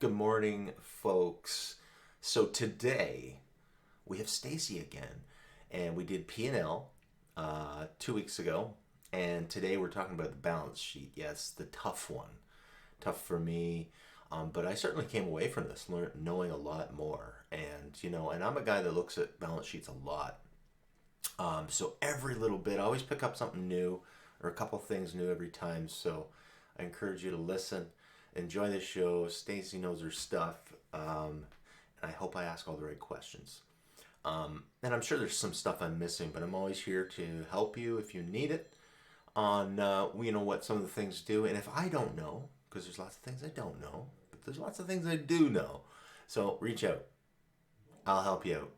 Good morning, folks. So today we have Stacy again, and we did P&L 2 weeks ago, and today we're talking about the balance sheet. Yes, the tough one, tough for me, but I certainly came away from this knowing a lot more. And I'm a guy that looks at balance sheets a lot. So every little bit, I always pick up something new or a couple things new every time. So I encourage you to listen, enjoy the show. Stacy knows her stuff, and I hope I ask all the right questions. And I'm sure there's some stuff I'm missing, but I'm always here to help you if you need it on what some of the things do. And if I don't know, because there's lots of things I don't know, but there's lots of things I do know. So reach out. I'll help you out,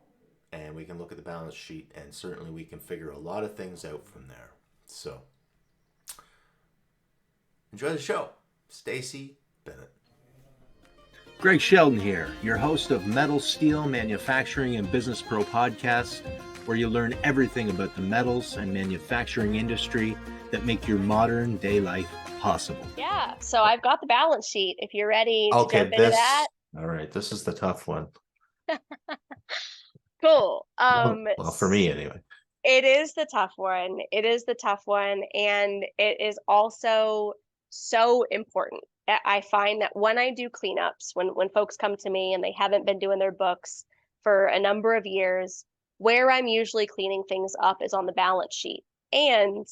and we can look at the balance sheet, and certainly we can figure a lot of things out from there. So enjoy the show. Stacy Bennett. Greg Sheldon here, your host of Metal, Steel, Manufacturing, and Business Pro podcast, where you learn everything about the metals and manufacturing industry that make your modern day life possible. Yeah, so I've got the balance sheet if you're ready to jump into that. All right, this is the tough one. Cool. Well, for me anyway. It is the tough one. It is the tough one, and it is also so important. I find that when I do cleanups, when folks come to me and they haven't been doing their books for a number of years, where I'm usually cleaning things up is on the balance sheet. And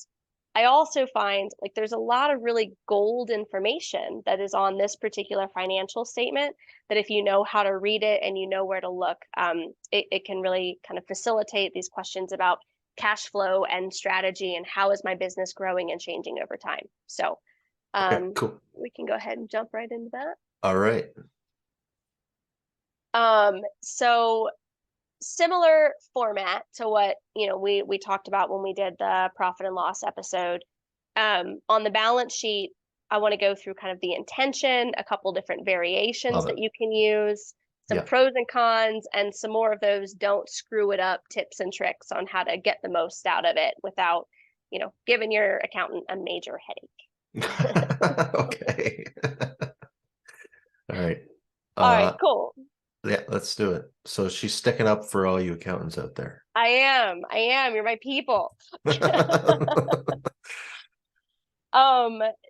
I also find like there's a lot of really gold information that is on this particular financial statement that if you know how to read it and you know where to look, it can really kind of facilitate these questions about cash flow and strategy and how is my business growing and changing over time. So Cool. we can go ahead and jump right into that. All right. So similar format to what we talked about when we did the profit and loss episode. On the balance sheet, I want to go through kind of the intention, a couple different variations that you can use, some pros and cons, and some more of those don't screw it up tips and tricks on how to get the most out of it without, giving your accountant a major headache. Okay. All right. All right, cool. Yeah, let's do it. So she's sticking up for all you accountants out there. I am. You're my people.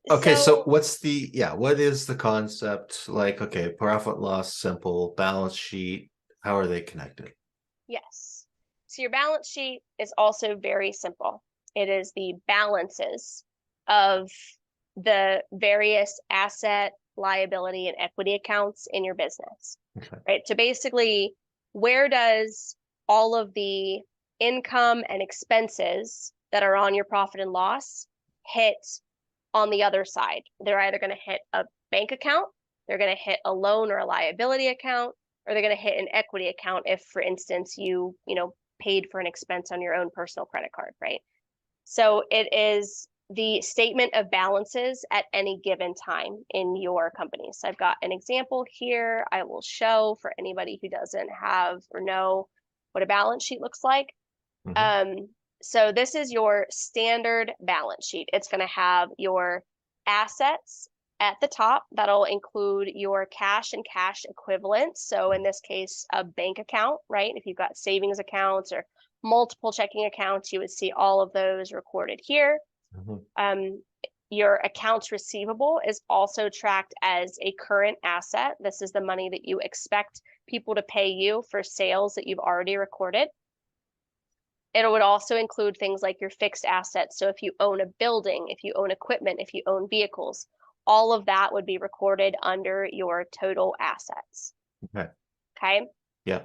Okay, so what is the concept? Like, okay, profit loss, simple, balance sheet, how are they connected? Yes. So your balance sheet is also very simple. It is the balances of the various asset, liability, and equity accounts in your business. Okay. Right? So basically, where does all of the income and expenses that are on your profit and loss hit on the other side? They're either going to hit a bank account, they're going to hit a loan or a liability account, or they're going to hit an equity account if, for instance, you paid for an expense on your own personal credit card, right? So it is the statement of balances at any given time in your company. So I've got an example here I will show for anybody who doesn't have or know what a balance sheet looks like. Mm-hmm. So this is your standard balance sheet. It's going to have your assets at the top. That'll include your cash and cash equivalents. So in this case, a bank account, right? If you've got savings accounts or multiple checking accounts, you would see all of those recorded here. Mm-hmm. Your accounts receivable is also tracked as a current asset. This is the money that you expect people to pay you for sales that you've already recorded. It would also include things like your fixed assets. So if you own a building, if you own equipment, if you own vehicles, all of that would be recorded under your total assets. Okay. Yeah.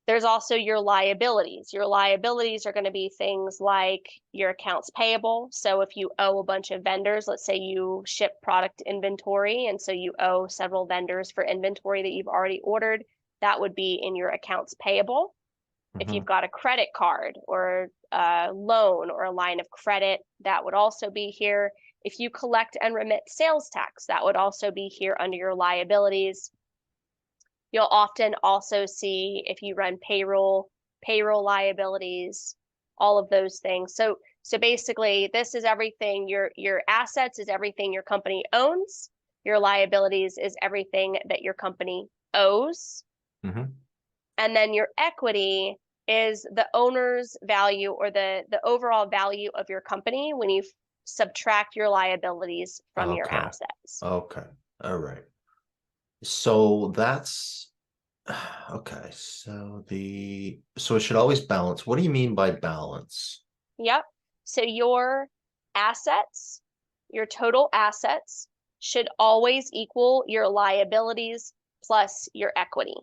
There's also your liabilities. Your liabilities are going to be things like your accounts payable. So if you owe a bunch of vendors, let's say you ship product inventory, and so you owe several vendors for inventory that you've already ordered, that would be in your accounts payable. If you've got a credit card or a loan or a line of credit, that would also be here. If you collect and remit sales tax, that would also be here under your liabilities. You'll often also see if you run payroll liabilities, all of those things. So basically, this is everything. Your assets is everything your company owns. Your liabilities is everything that your company owes. Mm-hmm. And then your equity is the owner's value or the overall value of your company when you subtract your liabilities from your Okay. assets. Okay. All right. So that's okay. So it should always balance. What do you mean by balance? Yep. So your assets, your total assets should always equal your liabilities plus your equity.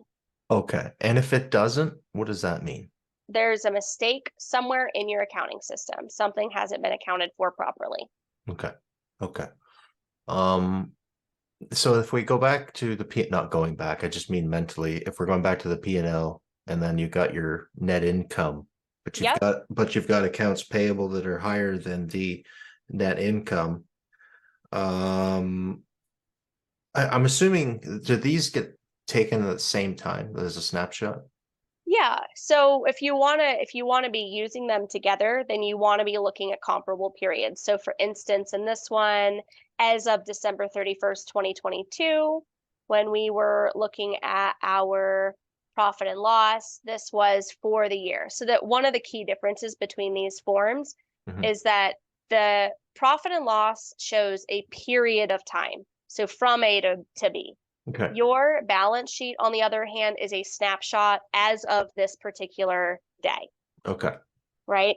Okay. And if it doesn't, what does that mean? There's a mistake somewhere in your accounting system. Something hasn't been accounted for properly. Okay. Okay. Um, so if we go back to not going back, I just mean mentally, if we're going back to the P&L and then you got your net income, Yep. but you've got accounts payable that are higher than the net income. I'm assuming, do these get taken at the same time as a snapshot? Yeah. So if you want to be using them together, then you want to be looking at comparable periods. So for instance, in this one, as of December 31st, 2022, when we were looking at our profit and loss, this was for the year. So that one of the key differences between these forms Mhm. is that the profit and loss shows a period of time. So from A to B. Okay. Your balance sheet, on the other hand, is a snapshot as of this particular day, Okay. right?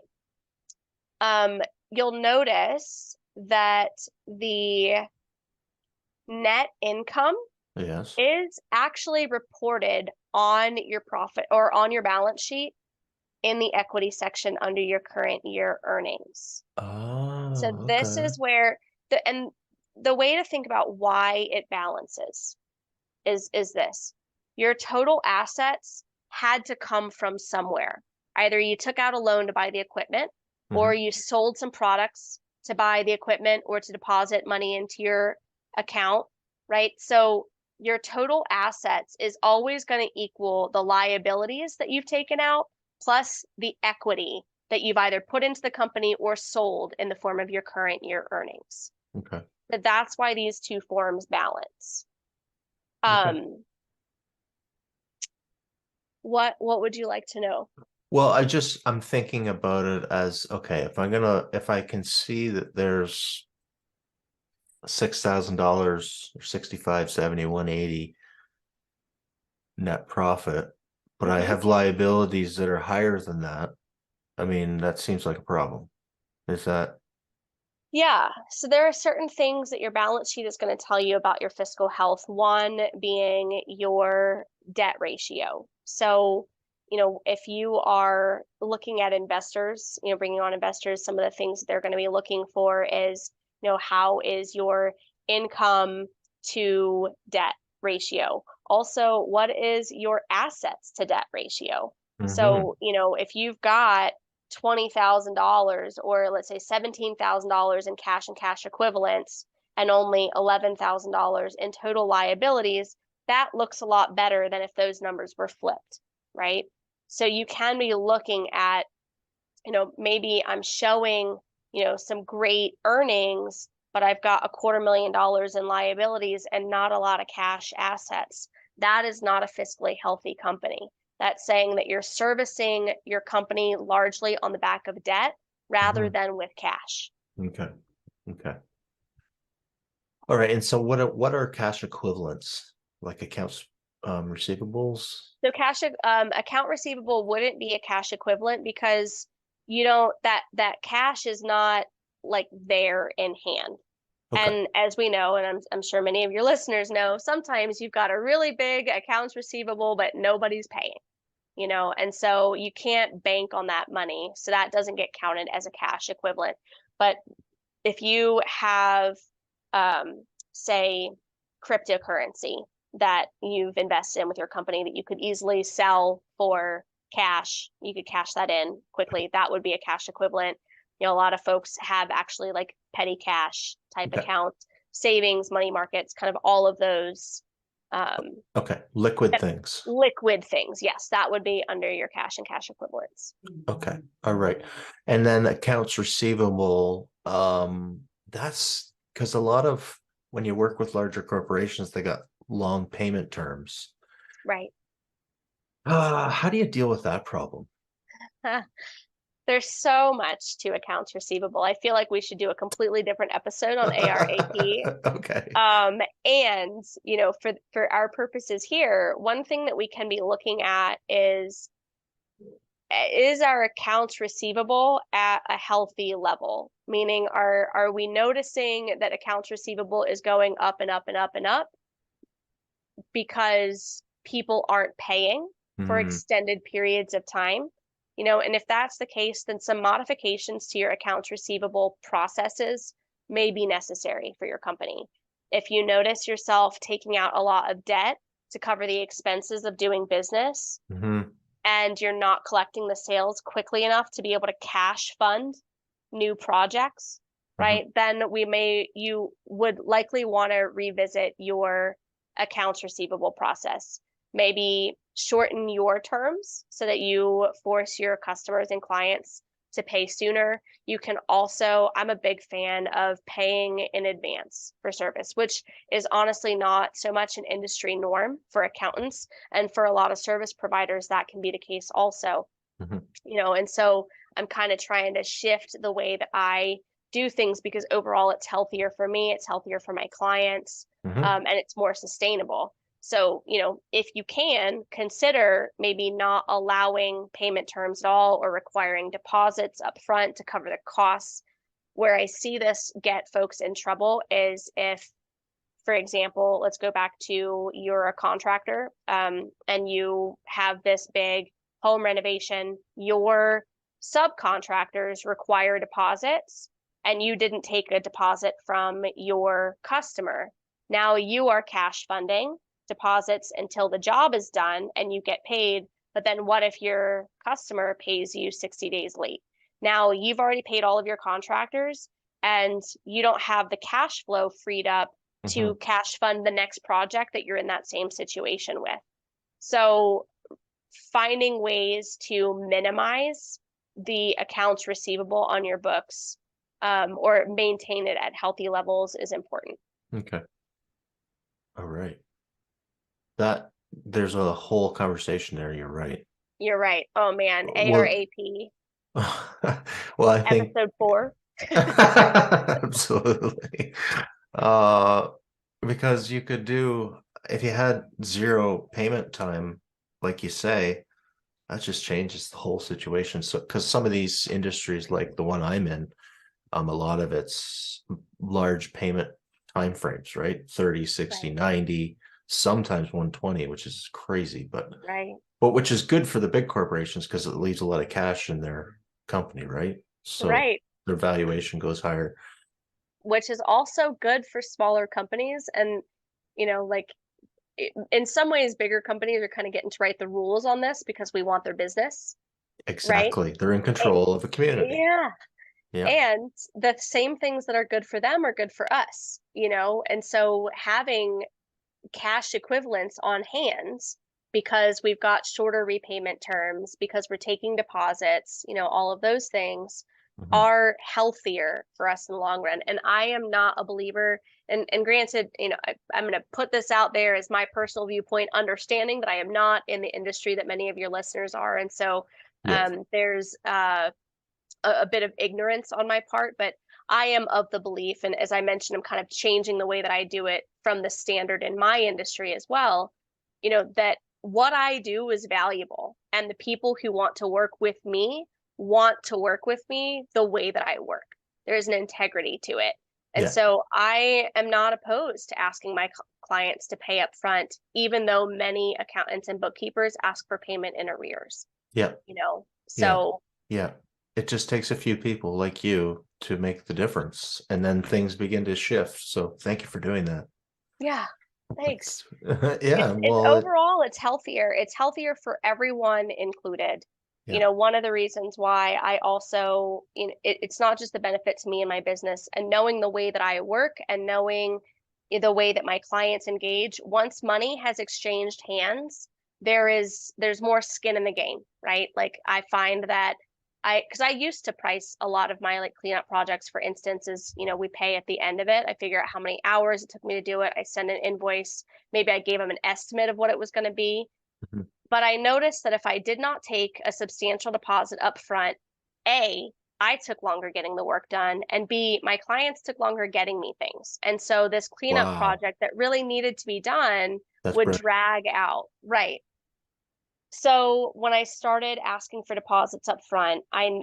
You'll notice that the net income Yes. is actually reported on your profit or on your balance sheet in the equity section under your current year earnings. So Oh, this okay. is where the way to think about why it balances is this. Your total assets had to come from somewhere. Either you took out a loan to buy the equipment, or Mhm. you sold some products to buy the equipment or to deposit money into your account, right? So your total assets is always going to equal the liabilities that you've taken out plus the equity that you've either put into the company or sold in the form of your current year earnings. Okay. But that's why these two forms balance. Okay. What would you like to know? Well, I'm thinking about it as, okay, if I can see that there's $6,000 or 65, 70, 180 net profit, but I Mm-hmm. have liabilities that are higher than that. I mean, that seems like a problem. Is that Yeah, so there are certain things that your balance sheet is going to tell you about your fiscal health. One being your debt ratio. So, if you are looking at investors, bringing on investors, some of the things that they're going to be looking for is, how is your income to debt ratio? Also, what is your assets to debt ratio? Mhm. So, if you've got $20,000 or let's say $17,000 in cash and cash equivalents and only $11,000 in total liabilities, that looks a lot better than if those numbers were flipped, right? So you can be looking at, maybe I'm showing, some great earnings, but I've got $250,000 in liabilities and not a lot of cash assets. That is not a fiscally healthy company. That's saying that you're servicing your company largely on the back of debt rather Mhm. than with cash. Okay. Okay. All right. And so what are cash equivalents? Like accounts receivables? So account receivable wouldn't be a cash equivalent because you don't that cash is not like there in hand. Okay. And as we know, and I'm sure many of your listeners know, sometimes you've got a really big accounts receivable, but nobody's paying, and so you can't bank on that money. So that doesn't get counted as a cash equivalent. But if you have, say, cryptocurrency that you've invested in with your company that you could easily sell for cash, you could cash that in quickly. That would be a cash equivalent. A lot of folks have actually like petty cash type Okay. accounts, savings, money markets, kind of all of those Okay. Liquid things. liquid things. Yes, that would be under your cash and cash equivalents. Okay. All right. And then accounts receivable, that's because a lot of when you work with larger corporations, they got long payment terms. Right. How do you deal with that problem? There's so much to accounts receivable. I feel like we should do a completely different episode on ARAP. Okay. And for our purposes here, one thing that we can be looking at is our accounts receivable at a healthy level? Meaning, are we noticing that accounts receivable is going up and up and up and up because people aren't paying for extended periods of time? And if that's the case, then some modifications to your accounts receivable processes may be necessary for your company. If you notice yourself taking out a lot of debt to cover the expenses of doing business, and you're not collecting the sales quickly enough to be able to cash fund new projects, right? Then you would likely want to revisit your accounts receivable process. Maybe shorten your terms so that you force your customers and clients to pay sooner. You can also, I'm a big fan of paying in advance for service, which is honestly not so much an industry norm for accountants. And for a lot of service providers, that can be the case also. And so I'm kind of trying to shift the way that I do things because overall it's healthier for me, it's healthier for my clients, and it's more sustainable. So, if you can, consider maybe not allowing payment terms at all or requiring deposits up front to cover the costs. Where I see this get folks in trouble is if, for example, let's go back to you're a contractor, and you have this big home renovation, your subcontractors require deposits, and you didn't take a deposit from your customer. Now you are cash funding deposits until the job is done and you get paid. But then what if your customer pays you 60 days late? Now you've already paid all of your contractors and you don't have the cash flow freed up to cash fund the next project that you're in that same situation with. So finding ways to minimize the accounts receivable on your books, or maintain it at healthy levels is important. Okay. All right. There's a whole conversation there. You're right. You're right. Oh man, ARAP. Well, I think episode 4. Absolutely. Because you could if you had zero payment time, like you say, that just changes the whole situation. So, because some of these industries, like the one I'm in, a lot of it's large payment time frames, right? 30, 60, 90, sometimes 120, which is crazy, but which is good for the big corporations because it leaves a lot of cash in their company, right? So their valuation goes higher. Which is also good for smaller companies. And, in some ways, bigger companies are kind of getting to write the rules on this because we want their business. Exactly. They're in control of a community. Yeah. And the same things that are good for them are good for us, and so having cash equivalents on hand because we've got shorter repayment terms, because we're taking deposits, all of those things are healthier for us in the long run. And I am not a believer, and granted, I'm going to put this out there as my personal viewpoint, understanding that I am not in the industry that many of your listeners are. And so there's a bit of ignorance on my part, but I am of the belief, and as I mentioned, I'm kind of changing the way that I do it from the standard in my industry as well, that what I do is valuable, and the people who want to work with me want to work with me the way that I work. There's an integrity to it. And so I am not opposed to asking my clients to pay up front, even though many accountants and bookkeepers ask for payment in arrears. So it just takes a few people like you to make the difference, and then things begin to shift. So thank you for doing that. Yeah, thanks. Overall, it's healthier. It's healthier for everyone included. One of the reasons why I also, it's not just the benefit to me and my business, and knowing the way that I work and knowing the way that my clients engage. Once money has exchanged hands, there's more skin in the game, right? Like I find that because I used to price a lot of my like cleanup projects, for instance, is, we pay at the end of it. I figure out how many hours it took me to do it. I send an invoice. Maybe I gave them an estimate of what it was going to be. Mhm. But I noticed that if I did not take a substantial deposit up front, A, I took longer getting the work done, and B, my clients took longer getting me things. And so this cleanup Wow, project that really needed to be done that's would brilliant. drag out. Right. So when I started asking for deposits up front, I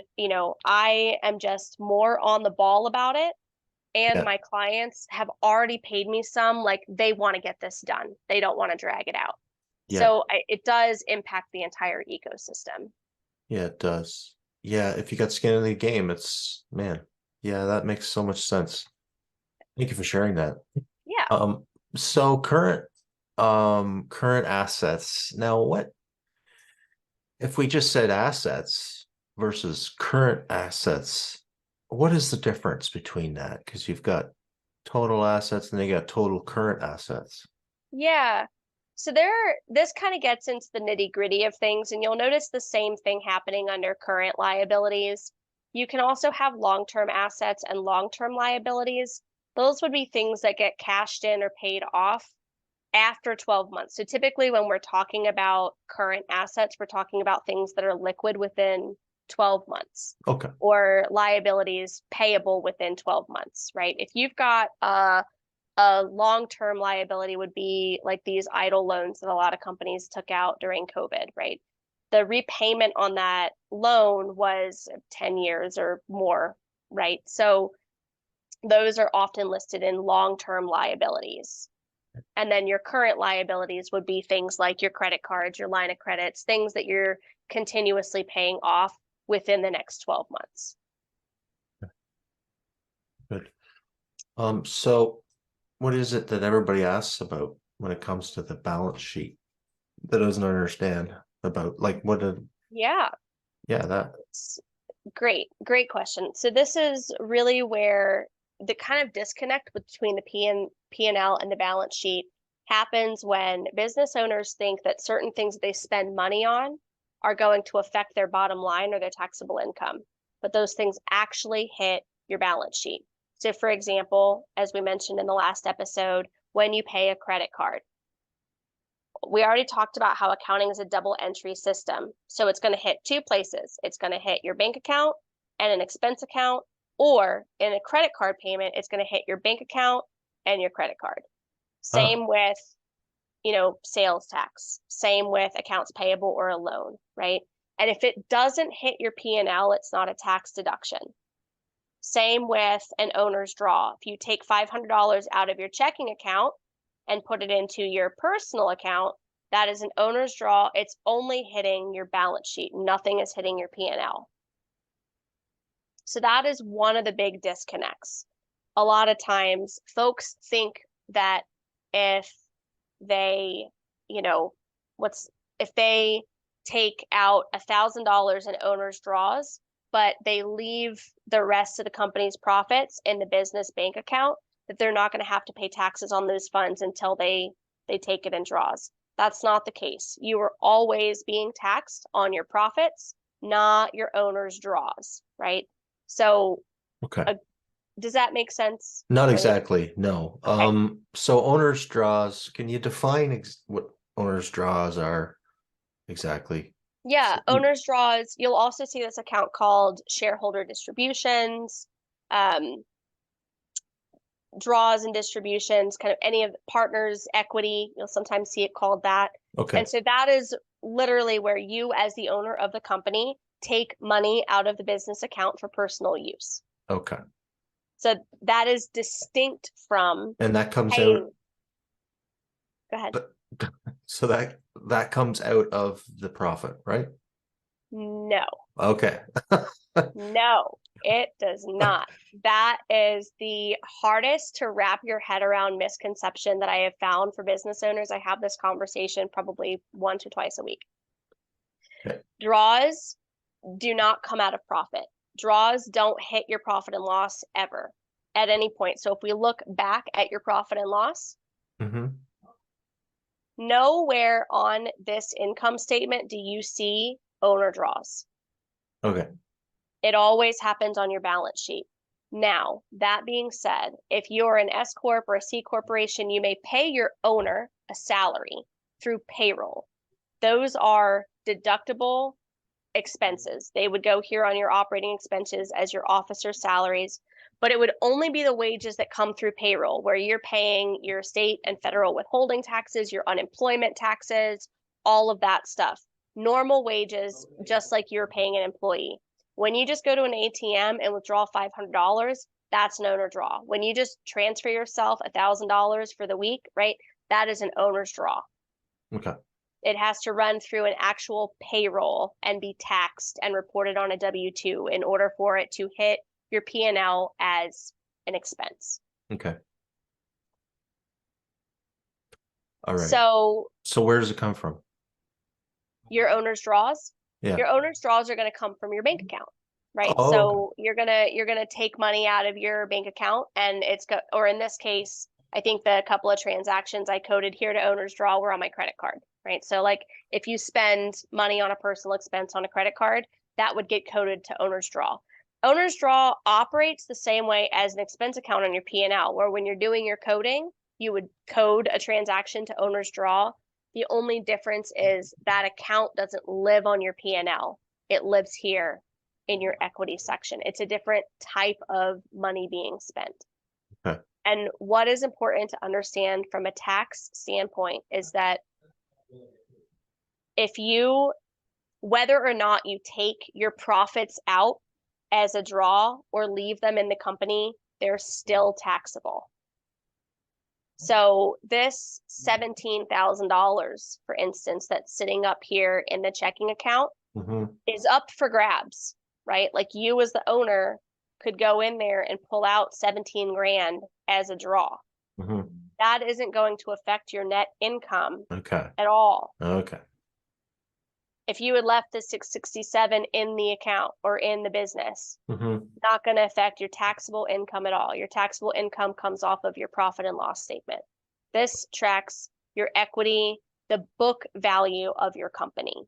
am just more on the ball about it. And Yeah, my clients have already paid me some, like they want to get this done. They don't want to drag it out. yeah, So it does impact the entire ecosystem. yeah, it does. Yeah, if you got skin in the game, man. Yeah, that makes so much sense. Thank you for sharing that. Yeah. Um, so current assets. Now, what if we just said assets versus current assets? What is the difference between that? Because you've got total assets and then you got total current assets. Yeah. So this kind of gets into the nitty-gritty of things, and you'll notice the same thing happening under current liabilities. You can also have long-term assets and long-term liabilities. Those would be things that get cashed in or paid off after 12 months. So typically when we're talking about current assets, we're talking about things that are liquid within 12 months Okay. or liabilities payable within 12 months, right? If you've got a long-term liability would be like these idle loans that a lot of companies took out during COVID, right? The repayment on that loan was 10 years or more, right? So those are often listed in long-term liabilities. And then your current liabilities would be things like your credit cards, your line of credits, things that you're continuously paying off within the next 12 months. Good. So what is it that everybody asks about when it comes to the balance sheet that doesn't understand about like what a Yeah, yeah, that great question. So this is really where the kind of disconnect between the P&L and the balance sheet happens when business owners think that certain things that they spend money on are going to affect their bottom line or their taxable income, but those things actually hit your balance sheet. So for example, as we mentioned in the last episode, when you pay a credit card, we already talked about how accounting is a double entry system. So it's going to hit two places. It's going to hit your bank account and an expense account, or in a credit card payment, it's going to hit your bank account and your credit card. ah, Same with, sales tax, same with accounts payable or a loan, right? And if it doesn't hit your P&L, it's not a tax deduction. Same with an owner's draw. If you take $500 out of your checking account and put it into your personal account, that is an owner's draw. It's only hitting your balance sheet. Nothing is hitting your P&L. So that is one of the big disconnects. A lot of times folks think that if they, you know, if they take out $1,000 in owner's draws, but they leave the rest of the company's profits in the business bank account, that they're not going to have to pay taxes on those funds until they take it in draws. That's not the case. You are always being taxed on your profits, not your owner's draws, right? So okay. does that make sense? Not Bring it. exactly, no. Okay. So owner's draws, can you define what owner's draws are exactly? Yeah, So, owner's draws. You'll also see this account called shareholder distributions, um, draws and distributions, kind of any of the partners' equity. You'll sometimes see it called that. okay, And so that is literally where you, as the owner of the company, take money out of the business account for personal use. okay. So that is distinct from And that comes out, paying. Go ahead. but so that comes out of the profit, right? No. Okay. No, it does not. That is the hardest to wrap your head around misconception that I have found for business owners. I have this conversation probably once or twice a week. Okay. Draws do not come out of profit. Draws don't hit your profit and loss ever at any point. So if we look back at your profit and loss, Mm-hmm. nowhere on this income statement do you see owner draws. Okay. It always happens on your balance sheet. Now, that being said, if you're an S Corp or a C Corporation, you may pay your owner a salary through payroll. Those are deductible expenses. They would go here on your operating expenses as your officer salaries, but it would only be the wages that come through payroll, where you're paying your state and federal withholding taxes, your unemployment taxes, all of that stuff. Normal wages, just like you're paying an employee. When you just go to an ATM and withdraw $500, that's an owner draw. When you just transfer yourself $1,000 for the week, right? That is an owner's draw. Okay. It has to run through an actual payroll and be taxed and reported on a W-2 in order for it to hit your P&L as an expense. Okay. All right. So where does it come from? your owner's draws, Yeah. your owner's draws are going to come from your bank account, right? Oh, So okay. you're gonna take money out of your bank account, and or in this case, I think the couple of transactions I coded here to owner's draw were on my credit card, right? So like if you spend money on a personal expense on a credit card, that would get coded to owner's draw. Owner's draw operates the same way as an expense account on your P&L, where when you're doing your coding, you would code a transaction to owner's draw. The only difference is that account doesn't live on your P&L. It lives here in your equity section. It's a different type of money being spent. Okay. And what is important to understand from a tax standpoint is that whether or not you take your profits out as a draw or leave them in the company, they're still taxable. So this $17,000, for instance, that's sitting up here in the checking account is up for grabs, right? Like you as the owner could go in there and pull out 17 grand as a draw. That isn't going to affect your net income at all. Okay. If you had left the 667 in the account or in the business, not going to affect your taxable income at all. Your taxable income comes off of your profit and loss statement. This tracks your equity, the book value of your company.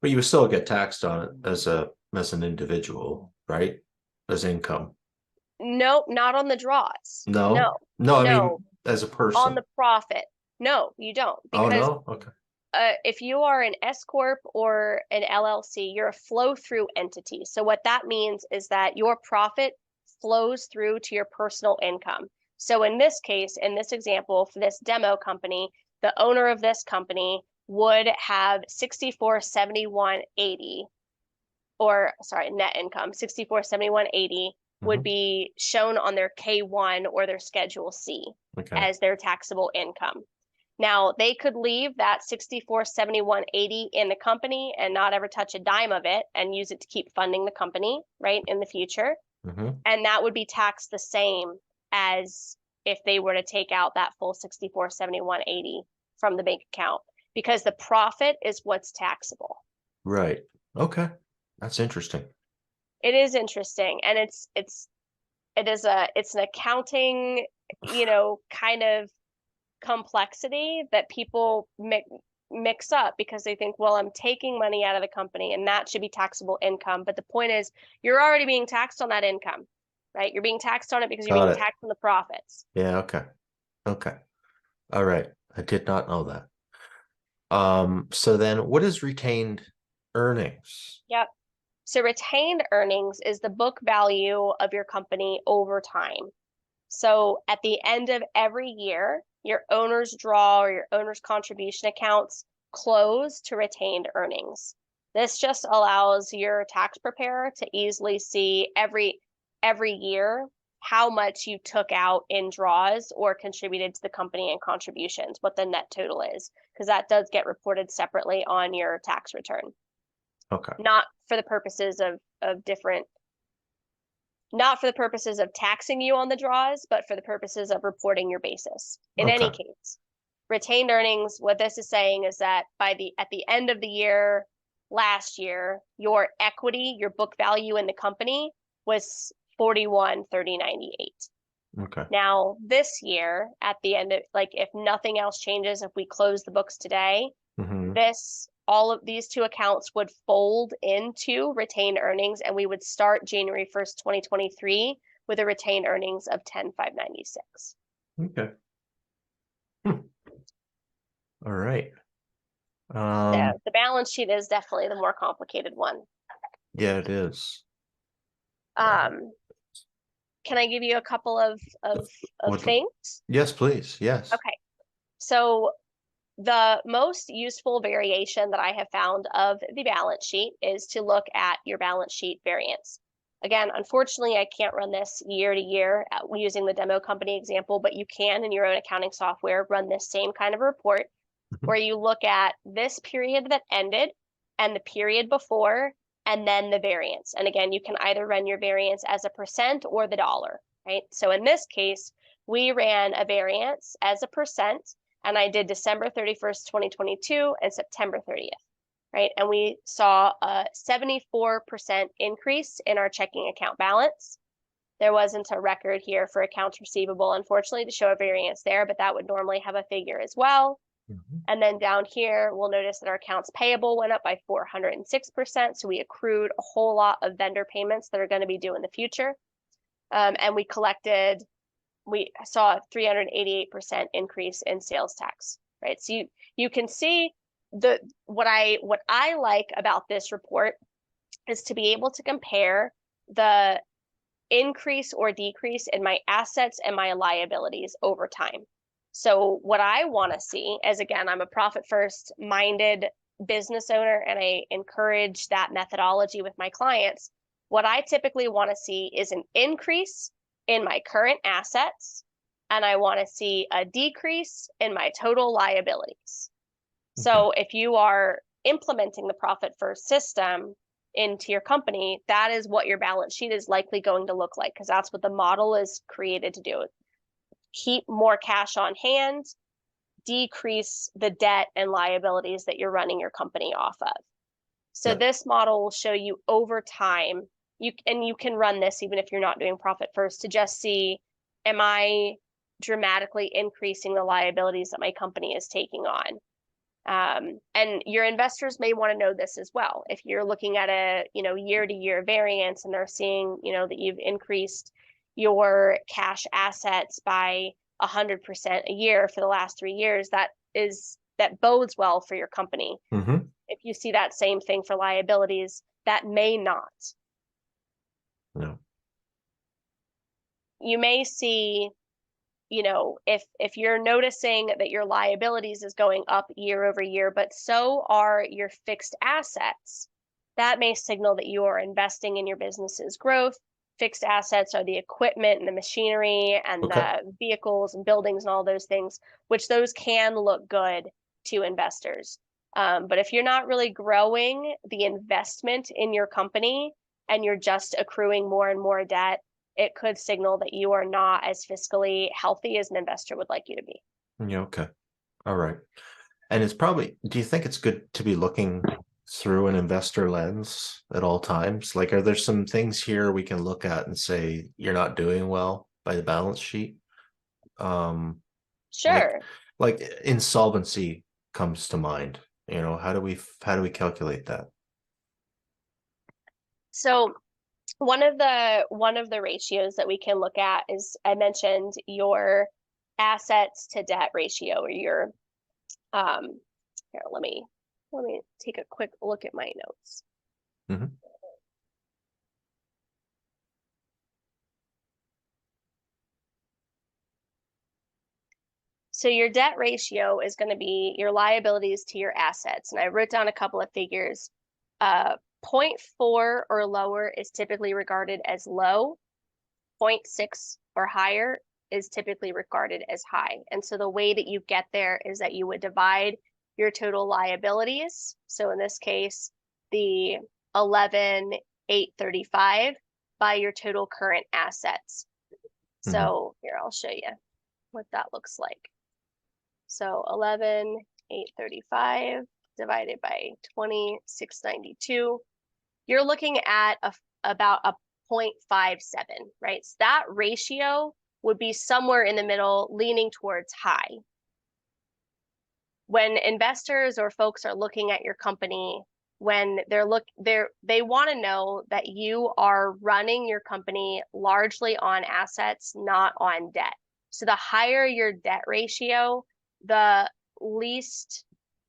But you would still get taxed on it as an individual, right? As income. No, not on the draws. No. I mean, as a person. On the profit. No, you don't. Because Okay. If you are an S Corp or an LLC, you're a flow-through entity. So what that means is that your profit flows through to your personal income. So in this case, in this example, for this demo company, the owner of this company would have 6471.80, or sorry, net income, 6471.80 would be shown on their K1 or their Schedule C as their taxable income. Now, they could leave that 6471.80 in the company and not ever touch a dime of it and use it to keep funding the company, right, in the future. And that would be taxed the same as if they were to take out that full 6471.80 from the bank account, because the profit is what's taxable. Right. Okay. That's interesting. It is interesting, and it's an accounting, kind of complexity that people mix up because they think, well, I'm taking money out of the company and that should be taxable income. But the point is, you're already being taxed on that income, right? You're being taxed on it because you're being taxed on the profits. Yeah. Okay. All right. I did not know that. So then what is retained earnings? Yep. So retained earnings is the book value of your company over time. So at the end of every year, your owner's draw or your owner's contribution accounts close to retained earnings. This just allows your tax preparer to easily see every year how much you took out in draws or contributed to the company in contributions, what the net total is, because that does get reported separately on your tax return. Okay. Not for the purposes not for the purposes of taxing you on the draws, but for the purposes of reporting your basis. In any case, retained earnings, what this is saying is that at the end of the year, last year, your equity, your book value in the company was $41,398. Okay. Now, this year, at the end of, if nothing else changes, if we close the books today, this all of these two accounts would fold into retained earnings, and we would start January 1st, 2023 with a retained earnings of 10,596. Okay. All right. The balance sheet is definitely the more complicated one. Yeah, it is. Can I give you a couple of things? Yes, please. Yes. Okay. So the most useful variation that I have found of the balance sheet is to look at your balance sheet variance. Again, unfortunately, I can't run this year to year using the demo company example, but you can in your own accounting software run this same kind of report where you look at this period that ended and the period before, and then the variance. And again, you can either run your variance as a percent or the dollar, right? So in this case, we ran a variance as a percent, and I did December 31st, 2022 and September 30th, right? And we saw a 74% increase in our checking account balance. There wasn't a record here for accounts receivable, unfortunately, to show a variance there, but that would normally have a figure as well. And then down here, we'll notice that our accounts payable went up by 406%. So we accrued a whole lot of vendor payments that are going to be due in the future. And we saw a 388% increase in sales tax, right? So you can see what I like about this report is to be able to compare the increase or decrease in my assets and my liabilities over time. So what I want to see is, again, I'm a profit first minded business owner, and I encourage that methodology with my clients. What I typically want to see is an increase in my current assets, and I want to see a decrease in my total liabilities. Okay. So if you are implementing the profit first system into your company, that is what your balance sheet is likely going to look like, because that's what the model is created to do. Keep more cash on hand, decrease the debt and liabilities that you're running your company off of. So this model will show you over time, you can run this even if you're not doing profit first, to just see, am I dramatically increasing the liabilities that my company is taking on? And your investors may want to know this as well. If you're looking at a year to year variance and they're seeing that you've increased your cash assets by 100% a year for the last 3 years, that bodes well for your company. Mm-hmm. If you see that same thing for liabilities, that may not. No. You may see, if you're noticing that your liabilities is going up year over year, but so are your fixed assets, that may signal that you are investing in your business's growth. Fixed assets are the equipment and the machinery and the vehicles and buildings and all those things, which those can look good to investors. But if you're not really growing the investment in your company and you're just accruing more and more debt, it could signal that you are not as fiscally healthy as an investor would like you to be. Yeah, okay. All right. And do you think it's good to be looking through an investor lens at all times? Like, are there some things here we can look at and say, you're not doing well by the balance sheet? Sure. Like insolvency comes to mind. How do we calculate that? So one of the ratios that we can look at is, I mentioned, your assets to debt ratio, or your here, let me take a quick look at my notes. Mm-hmm. So your debt ratio is going to be your liabilities to your assets. And I wrote down a couple of figures. 0.4 or lower is typically regarded as low. 0.6 or higher is typically regarded as high. And so the way that you get there is that you would divide your total liabilities. So in this case, the 11,835 by your total current assets. So here, I'll show you what that looks like. So 11,835 divided by 20,692. You're looking at about a 0.57, right? So that ratio would be somewhere in the middle, leaning towards high. when investors or folks are looking at your company, when they want to know that you are running your company largely on assets, not on debt. So the higher your debt ratio, the least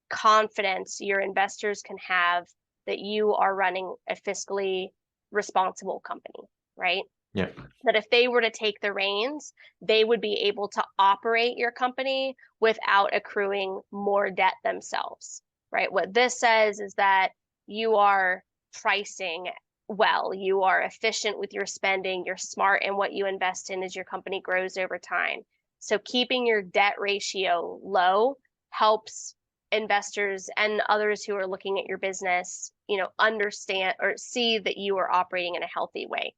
confidence your investors can have that you are running a fiscally responsible company, right? Yeah. That if they were to take the reins, they would be able to operate your company without accruing more debt themselves, right? What this says is that you are pricing well, you are efficient with your spending, you're smart in what you invest in as your company grows over time. So keeping your debt ratio low helps investors and others who are looking at your business, understand or see that you are operating in a healthy way.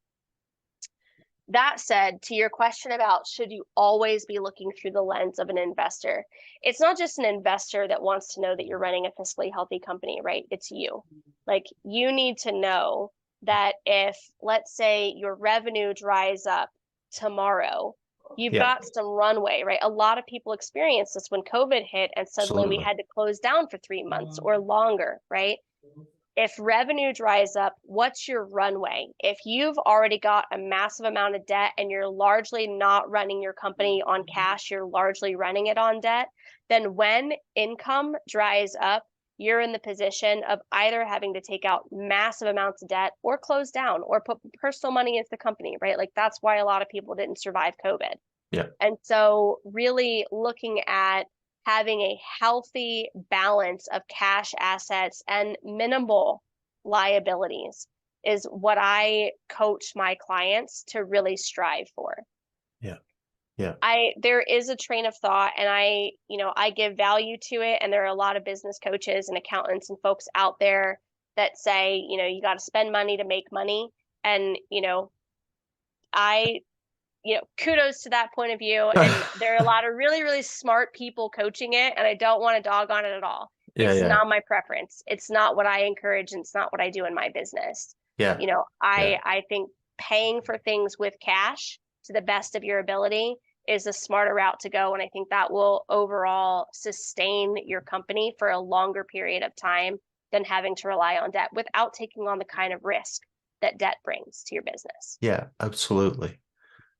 That said, to your question about should you always be looking through the lens of an investor, it's not just an investor that wants to know that you're running a fiscally healthy company, right? It's you. Like, you need to know that if, let's say, your revenue dries up tomorrow, you've got some runway, right? A lot of people experienced this when COVID hit and suddenly we had to close down for 3 months or longer, right? If revenue dries up, what's your runway? If you've already got a massive amount of debt and you're largely not running your company on cash, you're largely running it on debt, then when income dries up, you're in the position of either having to take out massive amounts of debt or close down or put personal money into the company, right? Like, that's why a lot of people didn't survive COVID. Yeah. And so really looking at having a healthy balance of cash assets and minimal liabilities is what I coach my clients to really strive for. Yeah. Yeah. There is a train of thought, and I give value to it. And there are a lot of business coaches and accountants and folks out there that say, you got to spend money to make money. And, kudos to that point of view. And there are a lot of really, really smart people coaching it, and I don't want to dog on it at all. It's not my preference. It's not what I encourage, and it's not what I do in my business. Yeah. I think paying for things with cash to the best of your ability is a smarter route to go. And I think that will overall sustain your company for a longer period of time than having to rely on debt without taking on the kind of risk that debt brings to your business. Yeah, absolutely.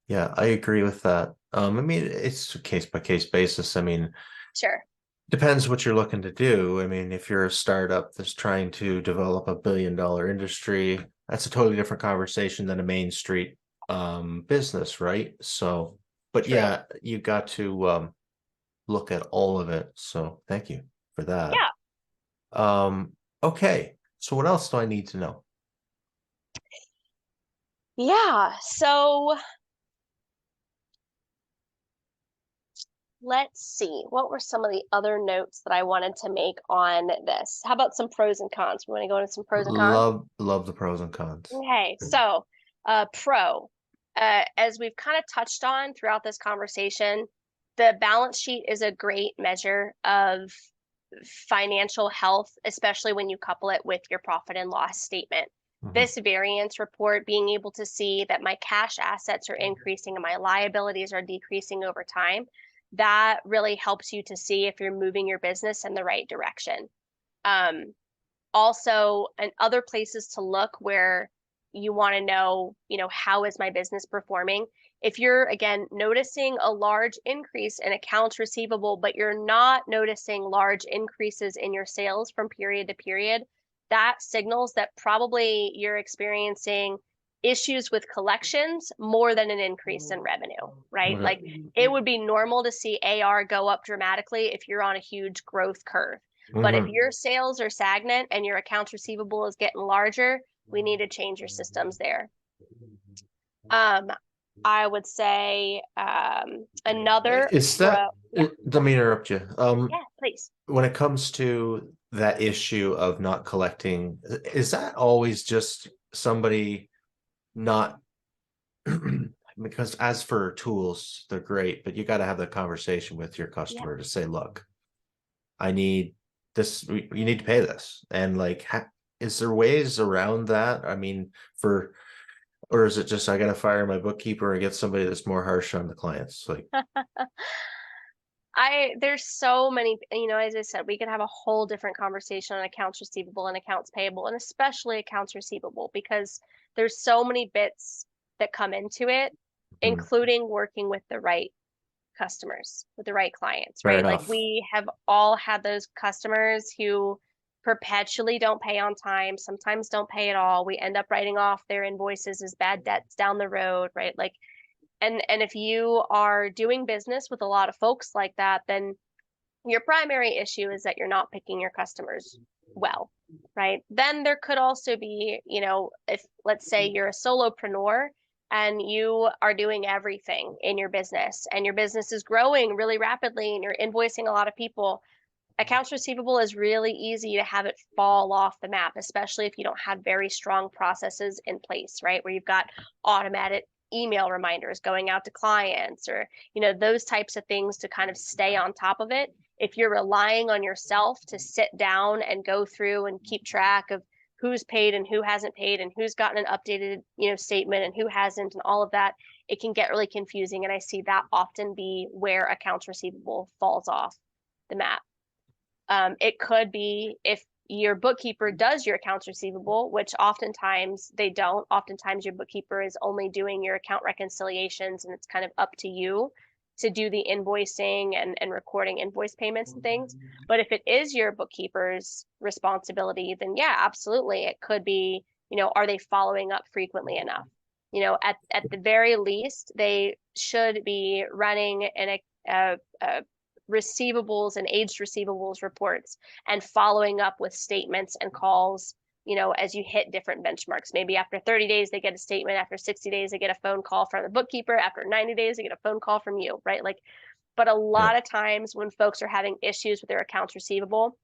Yeah, I agree with that. I mean, it's a case by case basis. I mean, sure. Depends what you're looking to do. I mean, if you're a startup that's trying to develop $1 billion industry, that's a totally different conversation than a Main Street business, right? So, but True. yeah, you got to look at all of it. So thank you for that. Yeah. Okay. So what else do I need to know? Yeah. So let's see. What were some of the other notes that I wanted to make on this? How about some pros and cons? We want to go into some pros and cons? Love the pros and cons. Okay. So, pro, as we've kind of touched on throughout this conversation, the balance sheet is a great measure of financial health, especially when you couple it with your profit and loss statement. This variance report, being able to see that my cash assets are increasing and my liabilities are decreasing over time, that really helps you to see if you're moving your business in the right direction. Also, and other places to look where you want to know, how is my business performing? If you're, again, noticing a large increase in accounts receivable, but you're not noticing large increases in your sales from period to period, that signals that probably you're experiencing issues with collections more than an increase in revenue, right? Like, it would be normal to see AR go up dramatically if you're on a huge growth curve. But if your sales are stagnant and your accounts receivable is getting larger, we need to change your systems there. I would say another is that let me interrupt you. Yeah, please. When it comes to that issue of not collecting, is that always just somebody not because as for tools, they're great, but you got to have the conversation with your customer to say, look, I need this, you need to pay this. And like, is there ways around that? I mean, or is it just, I got to fire my bookkeeper and get somebody that's more harsh on the clients? Like, There's so many, as I said, we could have a whole different conversation on accounts receivable and accounts payable, and especially accounts receivable, because there's so many bits that come into it, Mm, including working with the right customers, with the right clients, fair right? Like enough. we have all had those customers who perpetually don't pay on time, sometimes don't pay at all. We end up writing off their invoices as bad debts down the road, right? Like, and if you are doing business with a lot of folks like that, then your primary issue is that you're not picking your customers well, right? Then there could also be, if let's say you're a solopreneur and you are doing everything in your business and your business is growing really rapidly and you're invoicing a lot of people, accounts receivable is really easy to have it fall off the map, especially if you don't have very strong processes in place, right? Where you've got automated email reminders going out to clients, or, those types of things to kind of stay on top of it. If you're relying on yourself to sit down and go through and keep track of who's paid and who hasn't paid and who's gotten an updated, statement and who hasn't and all of that, it can get really confusing. And I see that often be where accounts receivable falls off the map. It could be if your bookkeeper does your accounts receivable, which oftentimes they don't. Oftentimes your bookkeeper is only doing your account reconciliations, and it's kind of up to you to do the invoicing and recording invoice payments and things. But if it is your bookkeeper's responsibility, then yeah, absolutely. It could be, are they following up frequently enough? At the very least, they should be running a receivables and aged receivables reports and following up with statements and calls, as you hit different benchmarks. Maybe after 30 days, they get a statement. After 60 days, they get a phone call from the bookkeeper. After 90 days, they get a phone call from you, right? Like, but a Yeah. lot of times when folks are having issues with their accounts receivable,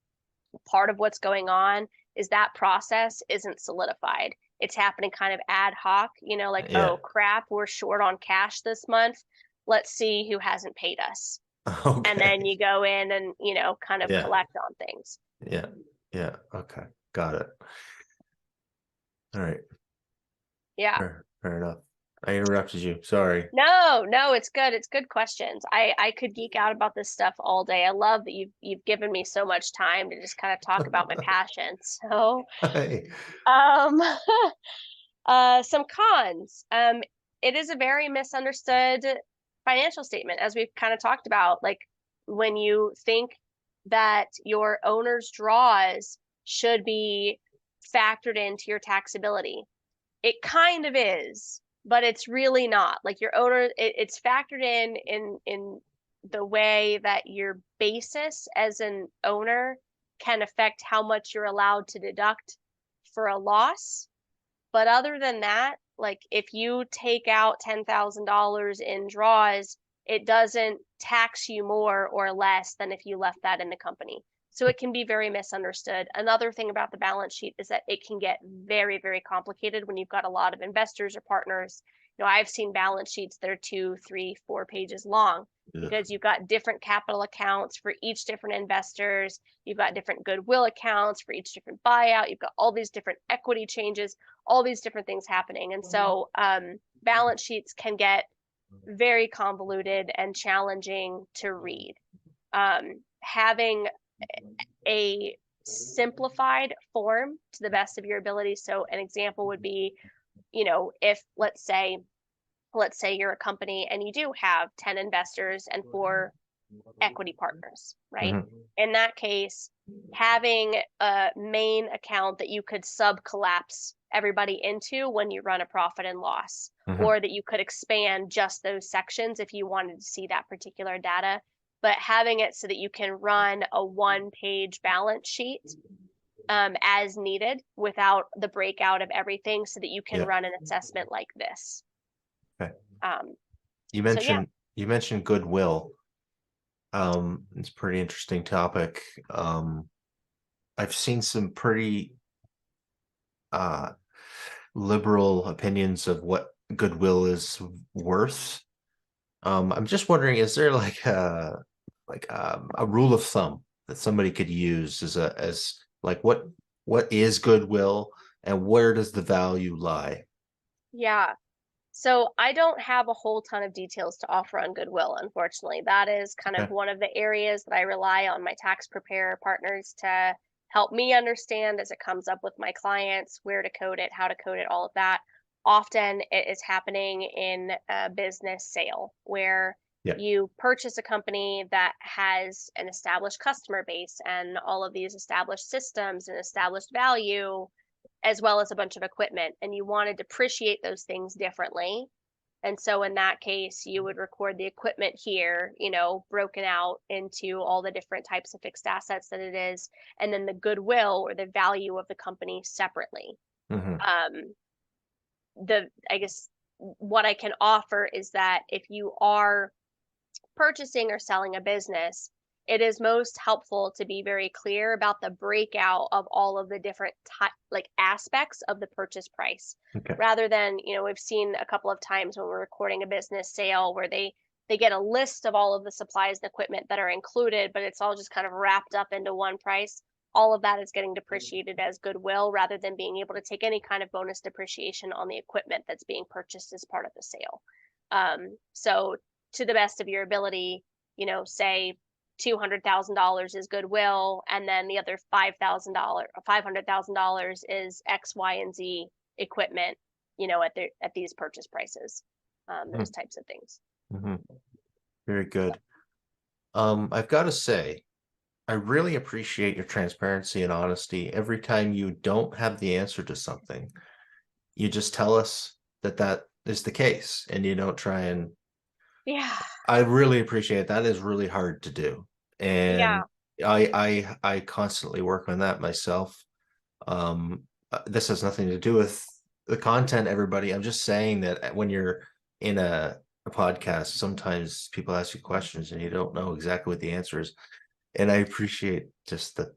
part of what's going on is that process isn't solidified. It's happening kind of ad hoc, like, Yeah. oh crap, we're short on cash this month. Let's see who hasn't paid us. And then Okay. you go in and, kind of Yeah. collect on things. Yeah. Yeah. Okay. Got it. All right. Yeah. Fair enough. I interrupted you. Sorry. No, it's good. It's good questions. I could geek out about this stuff all day. I love that you've given me so much time to just kind of talk about my passion. So, Hey. um, some cons. It is a very misunderstood financial statement, as we've kind of talked about. Like when you think that your owner's draws should be factored into your taxability, it kind of is, but it's really not. Like your owner, it's factored in the way that your basis as an owner can affect how much you're allowed to deduct for a loss. But other than that, like if you take out $10,000 in draws, it doesn't tax you more or less than if you left that in the company. So it can be very misunderstood. Another thing about the balance sheet is that it can get very, very complicated when you've got a lot of investors or partners. I've seen balance sheets that are 2, 3, 4 pages long Ugh. because you've got different capital accounts for each different investors. You've got different goodwill accounts for each different buyout. You've got all these different equity changes, all these different things happening. And so balance sheets can get very convoluted and challenging to read. Having a simplified form to the best of your ability. So an example would be, if let's say you're a company and you do have 10 investors and 4 equity partners, right? Mhm. In that case, having a main account that you could sub collapse everybody into when you run a profit and loss, Mhm. or that you could expand just those sections if you wanted to see that particular data. But having it so that you can run a 1-page balance sheet as needed without the breakout of everything, so that you can Yeah. run an assessment like this. Okay. Um, You so yeah, mentioned goodwill. It's a pretty interesting topic. I've seen some pretty liberal opinions of what goodwill is worth. I'm just wondering, is there like a rule of thumb that somebody could use as like what is goodwill and where does the value lie? yeah. So I don't have a whole ton of details to offer on goodwill, unfortunately. That is kind of Okay. one of the areas that I rely on my tax preparer partners to help me understand as it comes up with my clients, where to code it, how to code it, all of that. Often it is happening in a business sale where Yeah. you purchase a company that has an established customer base and all of these established systems and established value, as well as a bunch of equipment, and you want to depreciate those things differently. And so in that case, you would record the equipment here, broken out into all the different types of fixed assets that it is, and then the goodwill or the value of the company separately. Mm-hmm. Um, I guess what I can offer is that if you are purchasing or selling a business, it is most helpful to be very clear about the breakout of all of the different aspects of the purchase price, Okay. rather than, we've seen a couple of times when we're recording a business sale where they get a list of all of the supplies and equipment that are included, but it's all just kind of wrapped up into one price. All of that is getting depreciated as goodwill rather than being able to take any kind of bonus depreciation on the equipment that's being purchased as part of the sale. So to the best of your ability, say $200,000 is goodwill, and then the other $500,000 is X, Y, and Z equipment, at these purchase prices, those types of things. Mm-hmm. Very good. I've got to say, I really appreciate your transparency and honesty. Every time you don't have the answer to something, you just tell us that is the case, and you don't try and. Yeah. I really appreciate it. That is really hard to do, Yeah. and I constantly work on that myself. This has nothing to do with the content, everybody. I'm just saying that when you're in a podcast, sometimes people ask you questions and you don't know exactly what the answer is. And I appreciate just the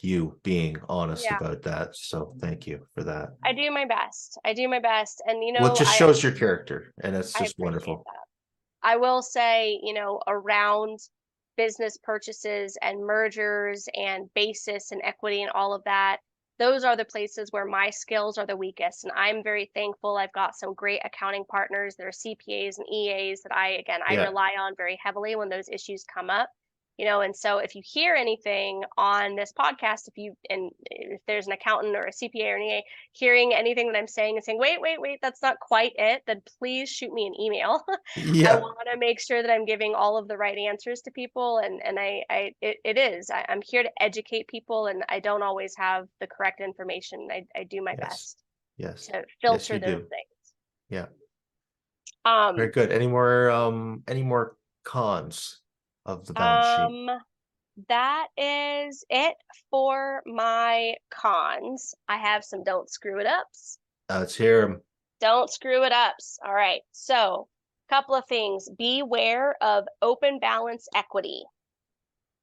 you being honest Yeah. about that. So thank you for that. I do my best. And Well, it just shows your character, and it's I just appreciate wonderful. that. I will say, around business purchases and mergers and basis and equity and all of that, those are the places where my skills are the weakest. And I'm very thankful. I've got some great accounting partners that are CPAs and EAs that I Yeah. rely on very heavily when those issues come up. And so if you hear anything on this podcast, if there's an accountant or a CPA or an EA hearing anything that I'm saying and saying, wait, that's not quite it, then please shoot me an email. I Yeah. want to make sure that I'm giving all of the right answers to people. And I'm here to educate people, and I don't always have the correct information. I do my Yes. best Yes. to Yes, filter you those do. things. Yeah. Very Um, good. Any more cons of the balance sheet? that is it for my cons. I have some don't screw it ups. Let's hear them. Don't screw it ups. All right. So, couple of things. Beware of open balance equity,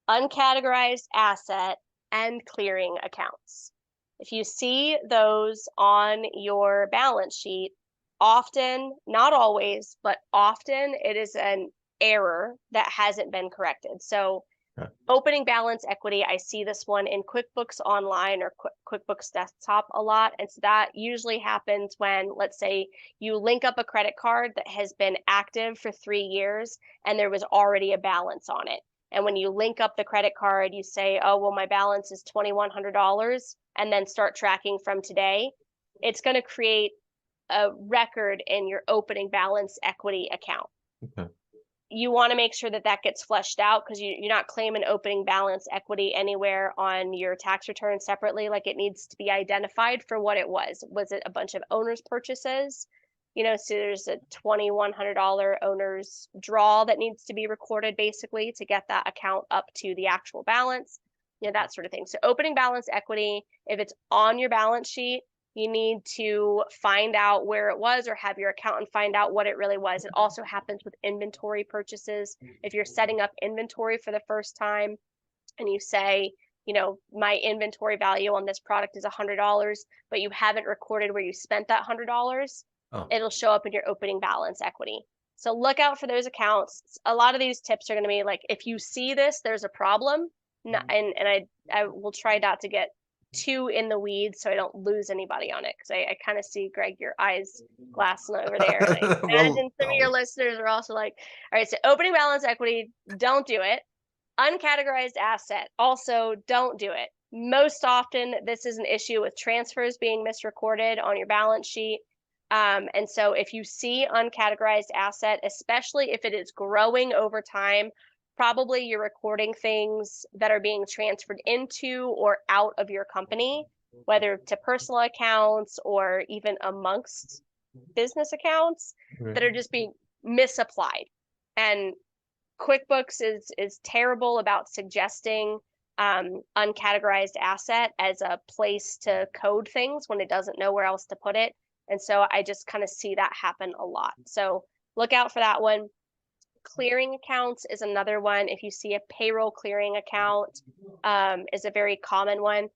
uncategorized asset, and clearing accounts. If you see those on your balance sheet, often, not always, but often it is an error that hasn't been corrected. So Okay. opening balance equity, I see this one in QuickBooks Online or QuickBooks Desktop a lot. And so that usually happens when, let's say, you link up a credit card that has been active for 3 years and there was already a balance on it. And when you link up the credit card, you say, oh, well, my balance is $2,100, and then start tracking from today. It's going to create a record in your opening balance equity account. Okay. You want to make sure that that gets fleshed out, because you're not claiming opening balance equity anywhere on your tax return separately. Like, it needs to be identified for what it was. Was it a bunch of owner's purchases? So there's a $2,100 owner's draw that needs to be recorded basically to get that account up to the actual balance, that sort of thing. So opening balance equity, if it's on your balance sheet, you need to find out where it was, or have your accountant find out what it really was. It also happens with inventory purchases. If you're setting up inventory for the first time and you say, my inventory value on this product is $100, but you haven't recorded where you spent that $100, it'll show up in your opening balance equity. So look out for those accounts. A lot of these tips are going to be like, if you see this, there's a problem. And I will try not to get too in the weeds so I don't lose anybody on it. Because I kind of see, Greg, your eyes glassing over there. And I Well, imagine some of your listeners are also like, all right, so opening balance equity, don't do it. Uncategorized asset, also don't do it. Most often, this is an issue with transfers being misrecorded on your balance sheet. And so if you see uncategorized asset, especially if it is growing over time, probably you're recording things that are being transferred into or out of your company, whether to personal accounts or even amongst business accounts that are just being misapplied. And QuickBooks is terrible about suggesting uncategorized asset as a place to code things when it doesn't know where else to put it. And so I just kind of see that happen a lot. So look out for that one. Clearing accounts is another one. If you see a payroll clearing account, is a very common one.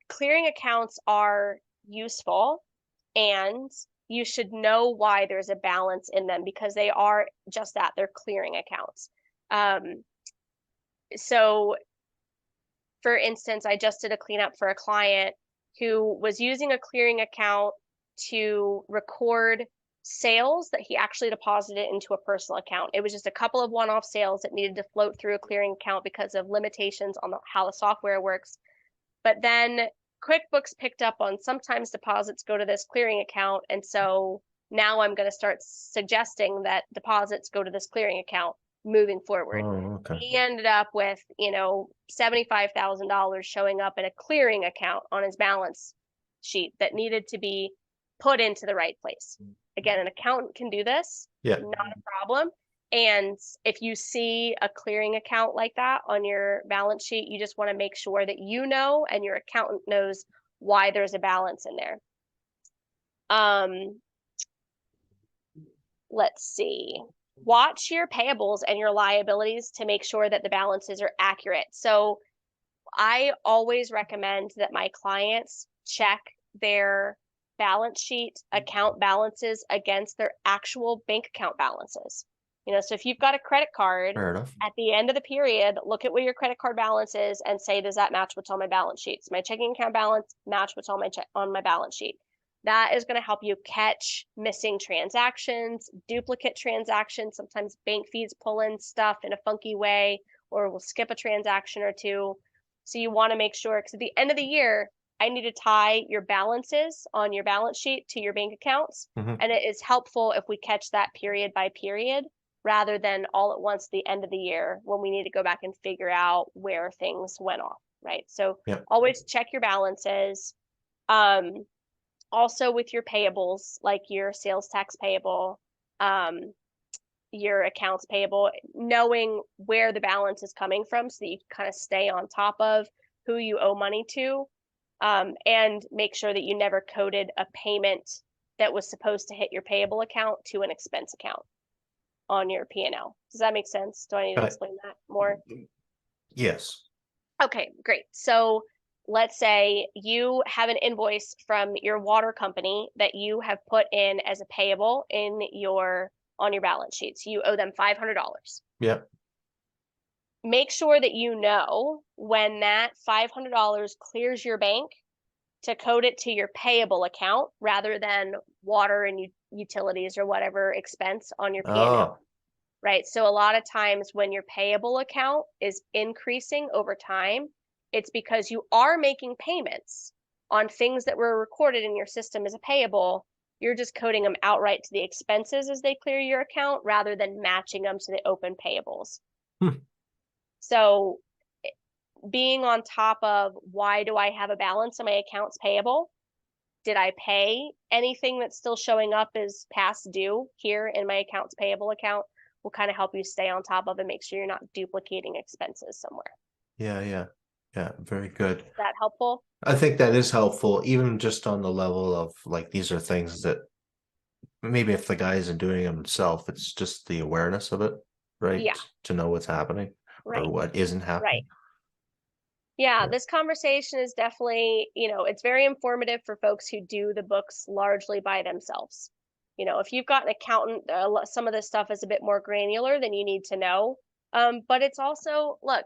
Clearing accounts are useful, and you should know why there's a balance in them because they are just that, they're clearing accounts. So for instance, I just did a cleanup for a client who was using a clearing account to record sales that he actually deposited into a personal account. It was just a couple of one-off sales that needed to float through a clearing account because of limitations on how the software works. But then QuickBooks picked up on sometimes deposits go to this clearing account. And so now I'm going to start suggesting that deposits go to this clearing account moving forward. Oh, okay. He ended up with, $75,000 showing up in a clearing account on his balance sheet that needed to be put into the right place. Again, an accountant can do this, Yeah. not a problem. And if you see a clearing account like that on your balance sheet, you just want to make sure that you know and your accountant knows why there's a balance in there. Let's see. Watch your payables and your liabilities to make sure that the balances are accurate. So I always recommend that my clients check their balance sheet account balances against their actual bank account balances. So if you've got a credit card, Fair enough. at the end of the period, look at what your credit card balance is and say, does that match what's on my balance sheet? Does my checking account balance match what's on my balance sheet? That is going to help you catch missing transactions, duplicate transactions. Sometimes bank feeds pull in stuff in a funky way, or we'll skip a transaction or two. So you want to make sure, because at the end of the year, I need to tie your balances on your balance sheet to your bank accounts. Mhm. And it is helpful if we catch that period by period rather than all at once at the end of the year when we need to go back and figure out where things went off, right? So Yep. always check your balances. Also with your payables, like your sales tax payable, your accounts payable, knowing where the balance is coming from so that you can kind of stay on top of who you owe money to, and make sure that you never coded a payment that was supposed to hit your payable account to an expense account on your P&L. Does that make sense? Do I need to explain that more? Yes. Okay, great. So let's say you have an invoice from your water company that you have put in as a payable on your balance sheet. So you owe them $500. Yep. Make sure that you know when that $500 clears your bank to code it to your payable account rather than water and utilities or whatever expense on your P&L. Oh, Right. So a lot of times when your payable account is increasing over time, it's because you are making payments on things that were recorded in your system as a payable. You're just coding them outright to the expenses as they clear your account rather than matching them to the open payables. So being on top of why do I have a balance on my accounts payable? Did I pay anything that's still showing up as past due here in my accounts payable account? Will kind of help you stay on top of and make sure you're not duplicating expenses somewhere. yeah. Very good. Is that helpful? I think that is helpful, even just on the level of like, these are things that maybe if the guy isn't doing them himself, it's just the awareness of it, right? Yeah. To know what's happening Right. or what isn't happening. Right. Yeah, this conversation is definitely, it's very informative for folks who do the books largely by themselves. If you've got an accountant, some of this stuff is a bit more granular than you need to know. But it's also, look,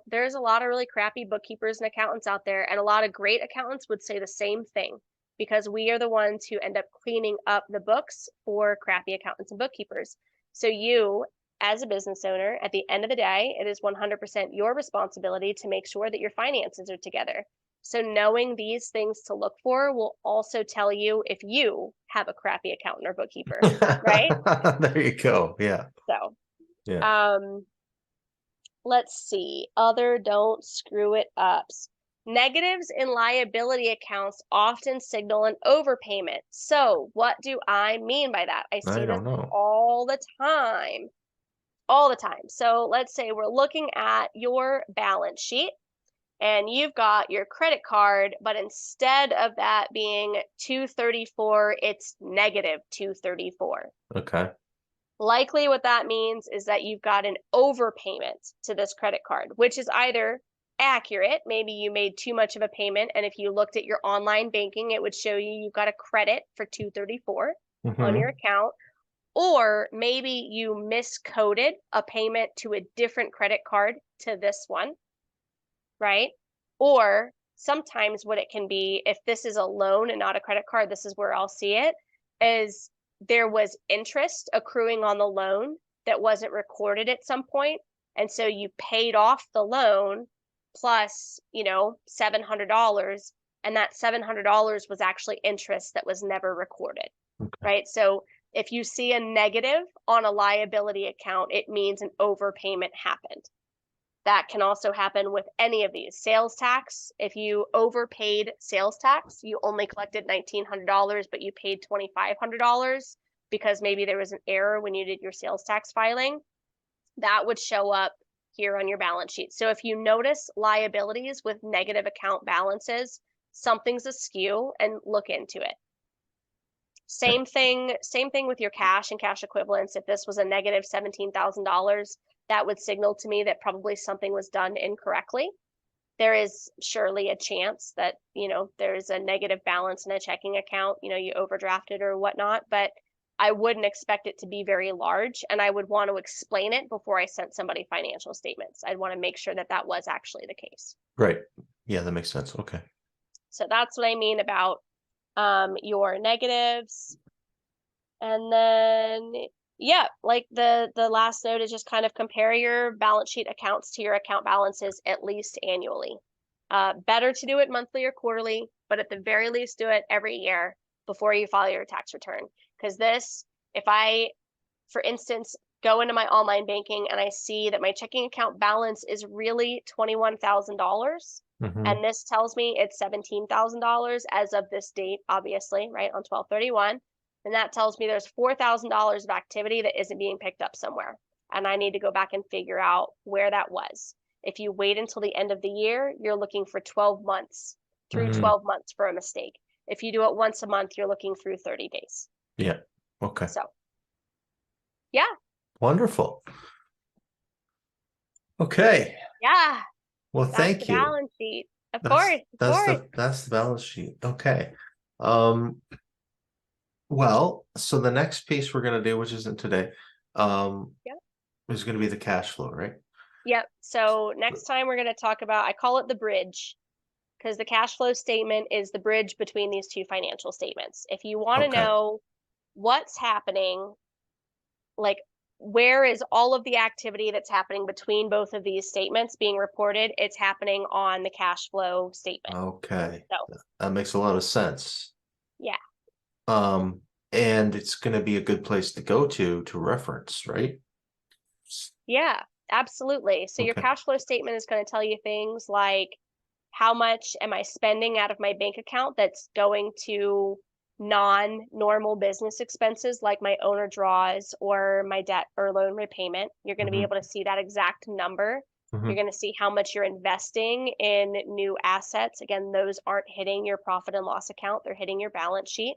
there's a lot of really crappy bookkeepers and accountants out there, and a lot of great accountants would say the same thing, because we are the ones who end up cleaning up the books for crappy accountants and bookkeepers. So you, as a business owner, at the end of the day, it is 100% your responsibility to make sure that your finances are together. So knowing these things to look for will also tell you if you have a crappy accountant or bookkeeper, right? There you go. Yeah. So, Yeah. let's see. Other don't screw it ups. Negatives in liability accounts often signal an overpayment. So what do I mean by that? I see I this don't know. all the time. All the time. So let's say we're looking at your balance sheet, and you've got your credit card, but instead of that being 234, it's negative 234. Okay. Likely what that means is that you've got an overpayment to this credit card, which is either accurate, maybe you made too much of a payment, and if you looked at your online banking, it would show you you've got a credit for 234 on your account, or maybe you miscoded a payment to a different credit card to this one, right? Or sometimes what it can be, if this is a loan and not a credit card, this is where I'll see it, is there was interest accruing on the loan that wasn't recorded at some point. And so you paid off the loan plus, $700, and that $700 was actually interest that was never recorded, right? So if you see a negative on a liability account, it means an overpayment happened. That can also happen with any of these. Sales tax, if you overpaid sales tax, you only collected $1,900, but you paid $2,500 because maybe there was an error when you did your sales tax filing, that would show up here on your balance sheet. So if you notice liabilities with negative account balances, something's askew, and look into it. Same thing with your cash and cash equivalents. If this was a negative $17,000, that would signal to me that probably something was done incorrectly. There is surely a chance that, there's a negative balance in a checking account, you overdrafted or whatnot, but I wouldn't expect it to be very large, and I would want to explain it before I sent somebody financial statements. I'd want to make sure that that was actually the case. Right. Yeah, that makes sense. Okay. So that's what I mean about your negatives. And then, yeah, like the last note is just kind of compare your balance sheet accounts to your account balances at least annually. Better to do it monthly or quarterly, but at the very least do it every year before you file your tax return. Because if I, for instance, go into my online banking and I see that my checking account balance is really $21,000, and this tells me it's $17,000 as of this date, obviously, right, on 12/31, and that tells me there's $4,000 of activity that isn't being picked up somewhere, and I need to go back and figure out where that was. If you wait until the end of the year, you're looking for 12 months, through 12 months for a mistake. If you do it once a month, you're looking through 30 days. Yeah. Okay. So, yeah. Wonderful. Okay. Yeah. Well, That's thank the you. balance sheet. Of course. That's the balance sheet. Okay. Well, so the next piece we're gonna do, which isn't today, is gonna be the cash flow, right? Yep. So next time we're going to talk about, I call it the bridge, because the cash flow statement is the bridge between these two financial statements. If you want to know what's happening, like where is all of the activity that's happening between both of these statements being reported, it's happening on the cash flow statement. Okay. So That makes a lot of sense. yeah. And it's going to be a good place to go to reference, right? Yeah, absolutely. So your cash flow statement is going to tell you things like, how much am I spending out of my bank account that's going to non-normal business expenses like my owner draws or my debt or loan repayment? You're going to be able to see that exact number. You're going to see how much you're investing in new assets. Again, those aren't hitting your profit and loss account. They're hitting your balance sheet.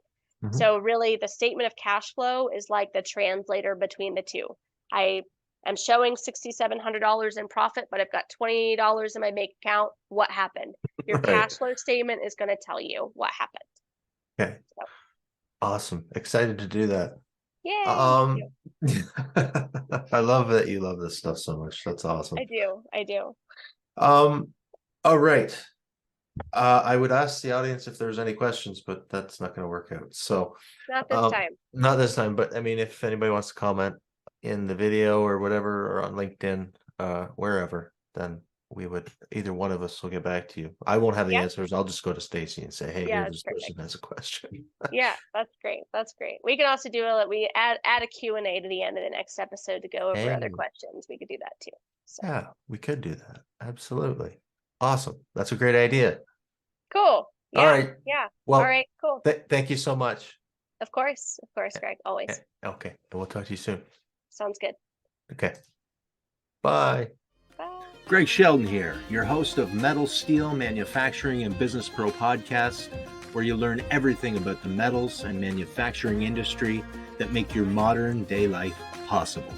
So really the statement of cash flow is like the translator between the two. I'm showing $6,700 in profit, but I've got $20 in my bank account. What happened? Your cash flow statement is going to tell you what happened. Okay. So. Awesome. Excited to do that. Yay! I love that you love this stuff so much. That's awesome. I do. All right. I would ask the audience if there's any questions, but that's not going to work out. So Not this time. not this time, but I mean, if anybody wants to comment in the video or whatever, or on LinkedIn, wherever, then we would, either one of us will get back to you. I won't have the answers. I'll just go to Stacy and say, hey, here, this person has a question. Yeah, that's great. That's great. We can also do we add a Q&A to the end of the next episode to go over other questions. We could do that too. So. Yeah, we could do that. Absolutely. Awesome. That's a great idea. Cool. Yeah. All right. Yeah. Well, all right, cool. Thank you so much. Of course, Greg, always. Okay. And we'll talk to you soon. Sounds good. Okay. Bye. Bye. Greg Sheldon here, your host of Metal, Steel, Manufacturing, and Business Pro podcast, where you learn everything about the metals and manufacturing industry that make your modern day life possible.